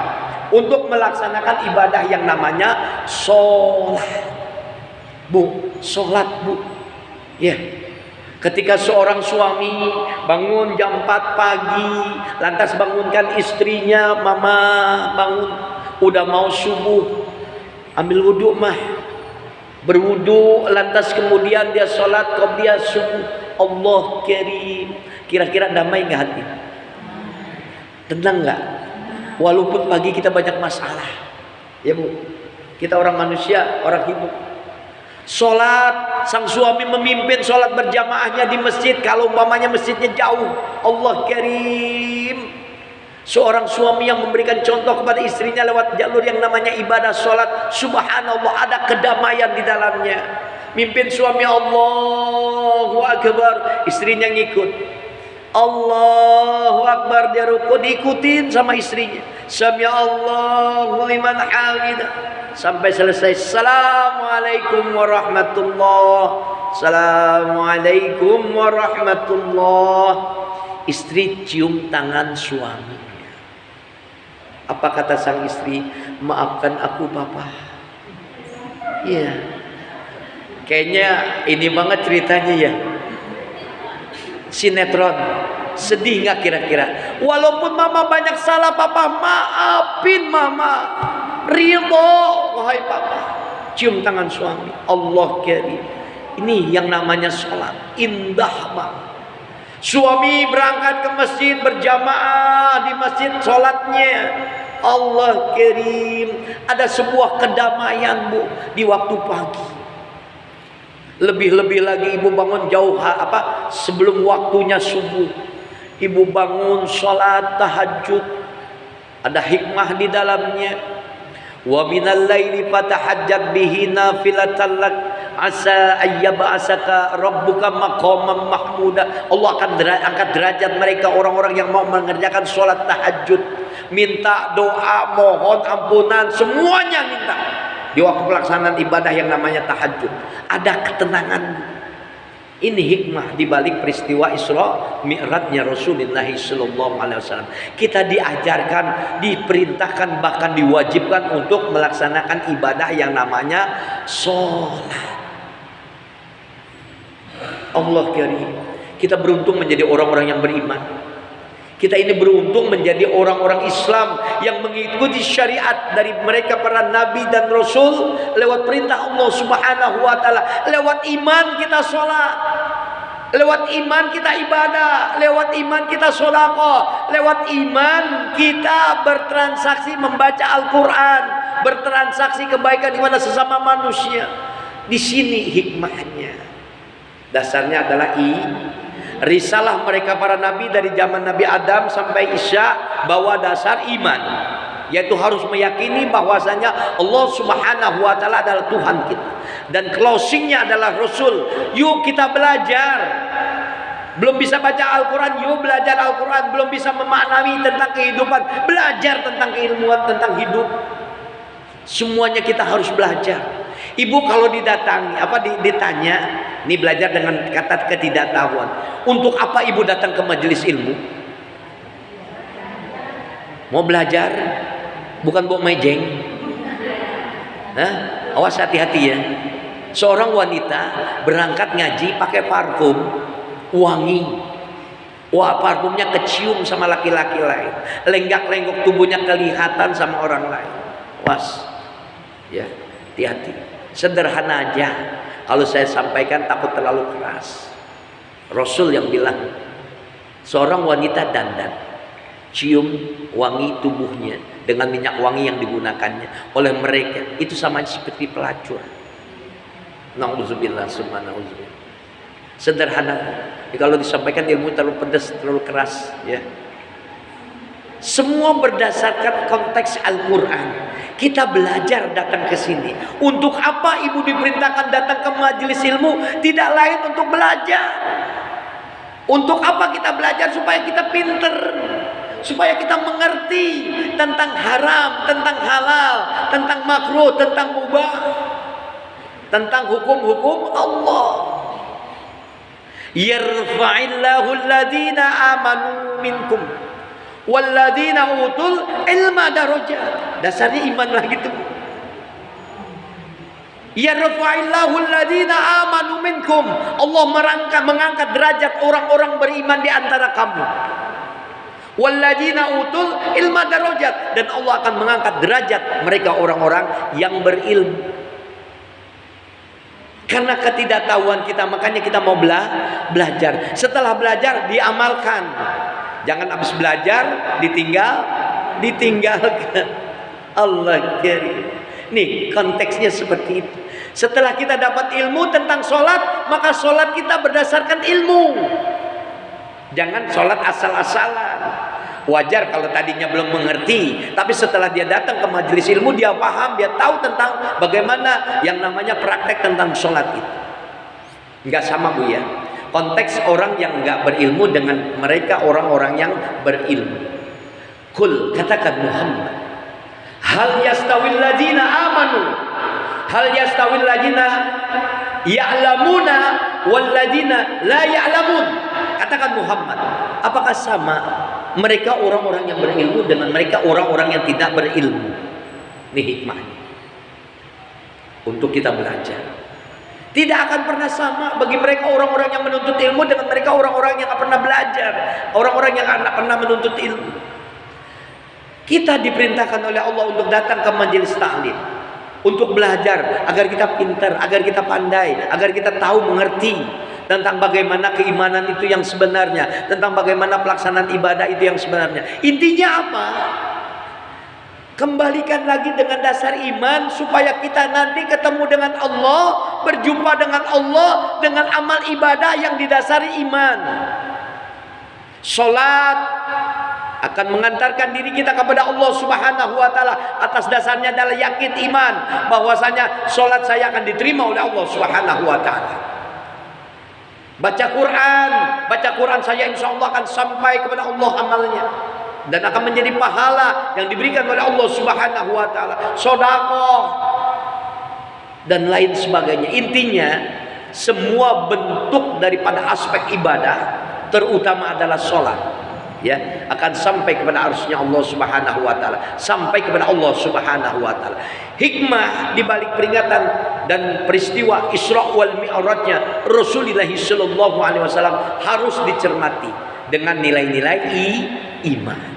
[SPEAKER 2] untuk melaksanakan ibadah yang namanya sholat. Bu, sholat bu. Ya. Ketika seorang suami bangun jam 4 pagi, lantas bangunkan istrinya, mama bangun, udah mau subuh, ambil wudhu mah, berwudhu, lantas kemudian dia sholat qobliyah subuh. Allah karim, kira-kira damai nggak hati? Tenang nggak? Walaupun pagi kita banyak masalah, ya bu, kita orang manusia, orang hidup. Sholat, sang suami memimpin sholat berjamaahnya di masjid, kalau umpamanya masjidnya jauh, Allah karim. Seorang suami yang memberikan contoh kepada istrinya lewat jalur yang namanya ibadah sholat, subhanallah, ada kedamaian di dalamnya. Mimpin suami Allahu Akbar, istrinya ngikut. Allahu Akbar, dia ruku, diikutin sama istrinya. Sami Allahu liman hamidah. Sampai selesai. Assalamualaikum warahmatullah. Assalamualaikum warahmatullah. Istri cium tangan suaminya. Apa kata sang istri? Maafkan aku Papa. Iya. Kayaknya ini banget ceritanya ya. Sinetron. Sedih nggak kira-kira? Walaupun Mama banyak salah, Papa maafin Mama. Ridho, wahai Papa. Cium tangan suami. Allah karim. Ini yang namanya sholat. Indah banget. Suami berangkat ke masjid berjamaah di masjid sholatnya. Allah karim. Ada sebuah kedamaian Bu di waktu pagi. Lebih-lebih lagi ibu bangun jauh sebelum waktunya subuh. Ibu bangun sholat tahajud. Ada hikmah di dalamnya. Wa minal laili fatahajjat bihi nafilatan lak asa ayyab'asaka rabbuka maqaman mahmuda. Allah akan angkat derajat mereka orang-orang yang mau mengerjakan sholat tahajud. Minta doa, mohon ampunan, semuanya minta. Di waktu pelaksanaan ibadah yang namanya tahajud ada ketenangan. Ini hikmah di balik peristiwa Isra Mi'rajnya Rasulullah sallallahu alaihi wasallam. Kita diajarkan, diperintahkan, bahkan diwajibkan untuk melaksanakan ibadah yang namanya sholat. Allah karim. Kita beruntung menjadi orang-orang yang beriman. Kita ini beruntung menjadi orang-orang Islam yang mengikuti syariat dari mereka para nabi dan rasul lewat perintah Allah Subhanahu wa taala. Lewat iman kita sholat, lewat iman kita ibadah, lewat iman kita sedekah, lewat iman kita bertransaksi membaca Al-Qur'an, bertransaksi kebaikan di mana sesama manusia. Di sini hikmahnya. Dasarnya adalah risalah mereka para nabi dari zaman Nabi Adam sampai Isya bawa dasar iman, yaitu harus meyakini bahwasanya Allah Subhanahu wa taala adalah Tuhan kita, dan closingnya adalah Rasul. Yuk kita belajar. Belum bisa baca Al-Quran, yuk belajar Al-Quran. Belum bisa memaknai tentang kehidupan, belajar tentang keilmuan, tentang hidup. Semuanya kita harus belajar. Ibu kalau ditanya, ini belajar dengan kata ketidaktahuan. Untuk apa ibu datang ke majelis ilmu? Mau belajar? Bukan bawa mejeng. Awas hati-hati ya. Seorang wanita berangkat ngaji pakai parfum wangi. Wah, parfumnya kecium sama laki-laki lain. Lenggak-lenggok tubuhnya kelihatan sama orang lain. Was. Ya, hati-hati. Sederhana aja. Kalau saya sampaikan takut terlalu keras. Rasul yang bilang, seorang wanita dandan, cium wangi tubuhnya dengan minyak wangi yang digunakannya oleh mereka, itu sama seperti pelacur. Na'udzubillah subhanallah. Sederhana. Kalau disampaikan ilmu terlalu pedas, terlalu keras, ya. Semua berdasarkan konteks Al-Quran. Kita belajar datang ke sini. Untuk apa ibu diperintahkan datang ke majelis ilmu? Tidak lain untuk belajar. Untuk apa kita belajar? Supaya kita pinter, supaya kita mengerti tentang haram, tentang halal, tentang makruh, tentang mubah, tentang hukum-hukum Allah. Yarfa'illahu alladhina amanu minkum walladzina utul ilma darajat. Dasarnya iman lah gitu. Yarfa'illahu alladzina amanu minkum. Allah mengangkat derajat orang-orang beriman di antara kamu. Walladzina utul ilma darajat, dan Allah akan mengangkat derajat mereka orang-orang yang berilmu. Karena ketidaktahuan kita, makanya kita mau belajar. Setelah belajar diamalkan. Jangan habis belajar ditinggalkan. Allah karim. Nih konteksnya seperti itu. Setelah kita dapat ilmu tentang sholat, maka sholat kita berdasarkan ilmu. Jangan sholat asal-asalan. Wajar kalau tadinya belum mengerti, tapi setelah dia datang ke majelis ilmu, dia paham, dia tahu tentang bagaimana yang namanya praktek tentang sholat itu. Nggak sama Bu ya. Konteks orang yang nggak berilmu dengan mereka orang-orang yang berilmu. Kul, katakan Muhammad, hal yastawil ladzina amanu, hal yastawil ladzina ya'lamuna wal ladzina la ya'lamun. Katakan Muhammad, apakah sama mereka orang-orang yang berilmu dengan mereka orang-orang yang tidak berilmu? Ini hikmahnya untuk kita belajar. Tidak akan pernah sama bagi mereka orang-orang yang menuntut ilmu dengan mereka orang-orang yang tidak pernah belajar, orang-orang yang tidak pernah menuntut ilmu. Kita diperintahkan oleh Allah untuk datang ke majelis taklim, untuk belajar agar kita pintar, agar kita pandai, agar kita tahu mengerti tentang bagaimana keimanan itu yang sebenarnya, tentang bagaimana pelaksanaan ibadah itu yang sebenarnya. Intinya apa? Kembalikan lagi dengan dasar iman supaya kita nanti ketemu dengan Allah, berjumpa dengan Allah dengan amal ibadah yang didasari iman. Salat akan mengantarkan diri kita kepada Allah Subhanahu wa taala. Atas dasarnya adalah yakin iman bahwasanya salat saya akan diterima oleh Allah Subhanahu wa taala. Baca Quran saya insya Allah akan sampai kepada Allah amalnya dan akan menjadi pahala yang diberikan oleh Allah Subhanahu wa taala. Sedekah dan lain sebagainya. Intinya semua bentuk daripada aspek ibadah, terutama adalah sholat, ya, akan sampai kepada arsy-Nya Allah Subhanahu wa taala, sampai kepada Allah Subhanahu wa taala. Hikmah di balik peringatan dan peristiwa Isra wal Mi'rajnya Rasulullah sallallahu alaihi wasallam harus dicermati dengan nilai-nilai iman.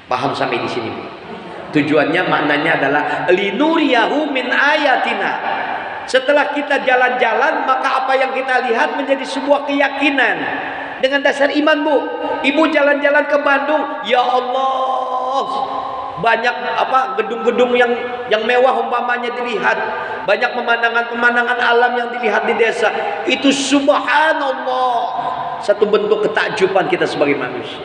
[SPEAKER 2] Paham sampai di sini, Bu? Tujuannya, maknanya adalah linuriyahu min ayatina. Setelah kita jalan-jalan, maka apa yang kita lihat menjadi sebuah keyakinan dengan dasar iman, Bu. Ibu jalan-jalan ke Bandung, ya Allah, banyak gedung-gedung yang mewah umpamanya dilihat, banyak pemandangan-pemandangan alam yang dilihat di desa. Itu subhanallah, satu bentuk ketakjuban kita sebagai manusia.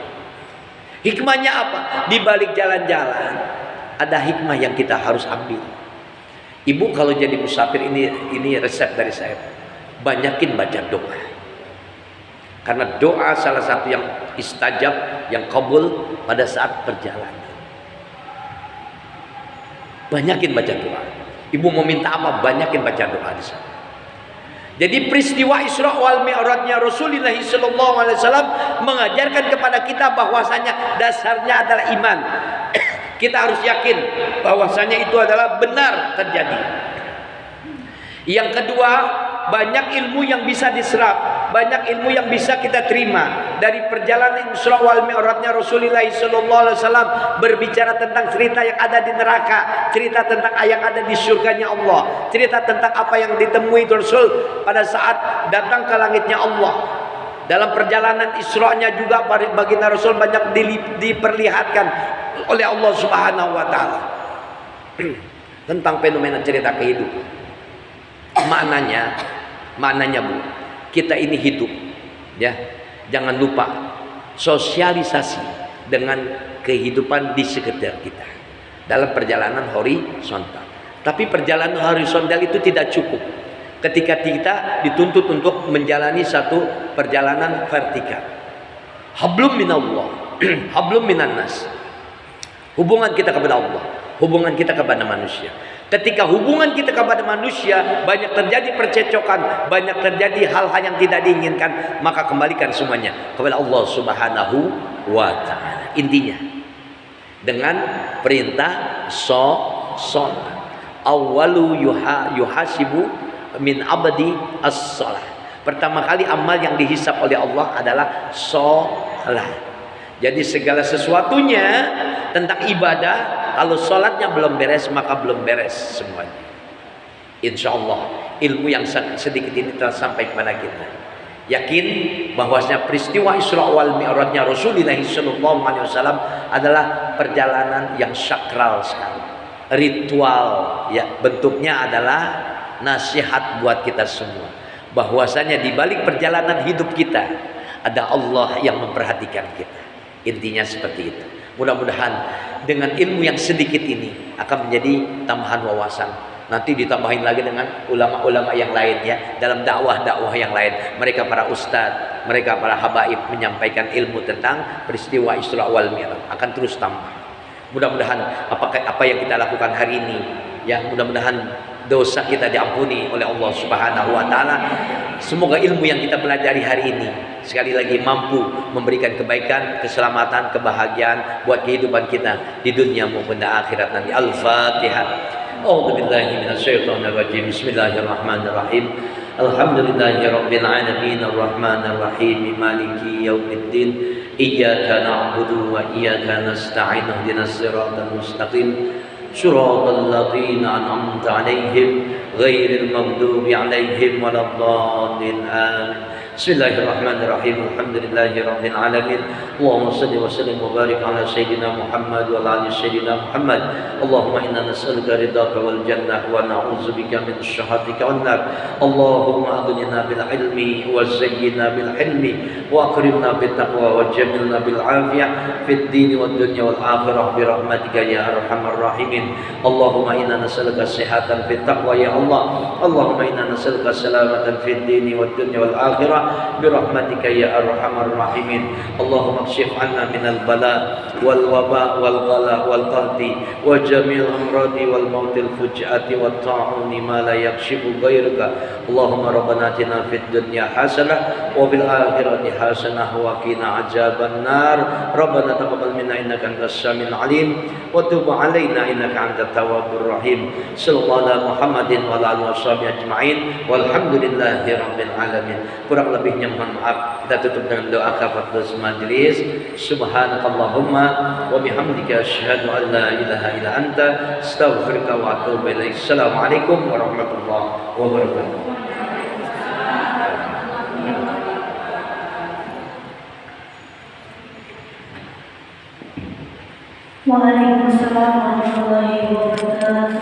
[SPEAKER 2] Hikmahnya apa? Di balik jalan-jalan ada hikmah yang kita harus ambil. Ibu kalau jadi musafir, ini resep dari saya, banyakin baca doa. Karena doa salah satu yang istajab, yang kabul pada saat perjalanan. Banyakin baca doa. Ibu mau minta apa? Banyakin baca doa di sana. Jadi peristiwa Isra wal Mi'rajnya Rasulullah sallallahu alaihi wasallam mengajarkan kepada kita bahwasanya dasarnya adalah iman. Kita harus yakin bahwasanya itu adalah benar terjadi. Yang kedua, banyak ilmu yang bisa diserap, banyak ilmu yang bisa kita terima dari perjalanan Isra wal Mi'rajnya Rasulullah sallallahu alaihi wasallam, berbicara tentang cerita yang ada di neraka, cerita tentang yang ada di surganya Allah, cerita tentang apa yang ditemui Rasul pada saat datang ke langitnya Allah. Dalam perjalanan Isra-nya juga baginda Rasul banyak diperlihatkan oleh Allah Subhanahu wa taala tentang fenomena cerita kehidupan. Maknanya Bu, kita ini hidup, ya, jangan lupa sosialisasi dengan kehidupan di sekitar kita dalam perjalanan horizontal. Tapi perjalanan horizontal itu tidak cukup ketika kita dituntut untuk menjalani satu perjalanan vertikal. Hablum minallah, hablum minannas. Hubungan kita kepada Allah, hubungan kita kepada manusia. Ketika hubungan kita kepada manusia banyak terjadi percecokan, banyak terjadi hal-hal yang tidak diinginkan, maka kembalikan semuanya kepada Allah Subhanahu wa taala. Intinya dengan perintah sholat. Awwalu yuhasibu min abdi as-shalah. Pertama kali amal yang dihisap oleh Allah adalah sholat. Jadi segala sesuatunya tentang ibadah, kalau sholatnya belum beres maka belum beres semuanya. Insya Allah ilmu yang sedikit ini telah sampai kepada kita. Yakin bahwasanya peristiwa Isra wal Mi'rajnya Rasulullah sallallahu alaihi wasallam adalah perjalanan yang sakral sekali, ritual, ya, bentuknya adalah nasihat buat kita semua. Bahwasanya di balik perjalanan hidup kita ada Allah yang memperhatikan kita. Intinya seperti itu. Mudah-mudahan dengan ilmu yang sedikit ini akan menjadi tambahan wawasan. Nanti ditambahin lagi dengan ulama-ulama yang lain ya, dalam dakwah-dakwah yang lain. Mereka para ustadz, mereka para habaib menyampaikan ilmu tentang peristiwa Isra wal Mi'raj, akan terus tambah. Mudah-mudahan apa yang kita lakukan hari ini ya, mudah-mudahan dosa kita diampuni oleh Allah Subhanahu wa taala. Semoga ilmu yang kita pelajari hari ini sekali lagi mampu memberikan kebaikan, keselamatan, kebahagiaan buat kehidupan kita di dunia maupun di akhirat nanti. Al-Fatihah. A'udzu billahi minasyaitonir rajim. Bismillahirrahmanirrahim. Alhamdulillahirabbil alamin arrahmanir rahim maliki yaumiddin. Iyyaka na'budu wa iyyaka nasta'in. Ihdinas siratal mustaqim. Shiratal ladzina an'amta 'alaihim ghairil maghdubi 'alaihim waladdallin. Amin. Bismillahirrahmanirrahim. Alhamdulillahirabbil alamin. Allahumma shalli wa sallim wa barik ala sayyidina Muhammad wa ala ali sayyidina Muhammad. Allahumma inna nas'aluka ridhaka wal jannah wa na'udzubika min syahhatika wan nar. Allahumma aghnina bil ilmi wa zayyinna bil hilmi wa akrimna bit taqwa wa jamilna bil afiyah fid din wad dunya wal akhirah bi rahmatika ya arhamar rahimin. Allahumma inna nas'aluka sihhatan fit taqwa ya Allah. Allahumma inna nas'aluka salamatan fid din wad dunya wal akhirah برحمتك يا أرحم الراحمين. اللهم اكشف عنا من البلاء والوباء والغلاء والقهد وجميع الأمراض والموت الفجأة والطاعون ما لا يكشف غيرك. اللهم ربنا آتنا في الدنيا حسنة وفي الآخرة حسنة وقنا عذاب النار. ربنا تقبل منا إنك أنت السميع العليم وتب علينا إنك أنت التواب الرحيم. صلى الله على محمد وعلى آله وصحبه أجمعين والحمد لله رب العالمين. Kurang lebihnya mohon maaf. Kita tutup dengan doa kafaratus majelis. Subhanakallahumma wa bihamdika asyhadu an la ilaha illa anta astaghfiruka wa atubu ilaik. Assalamualaikum warahmatullahi wabarakatuh.
[SPEAKER 1] Waalaikumsalam warahmatullahi wabarakatuh.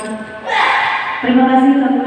[SPEAKER 1] Terima kasih.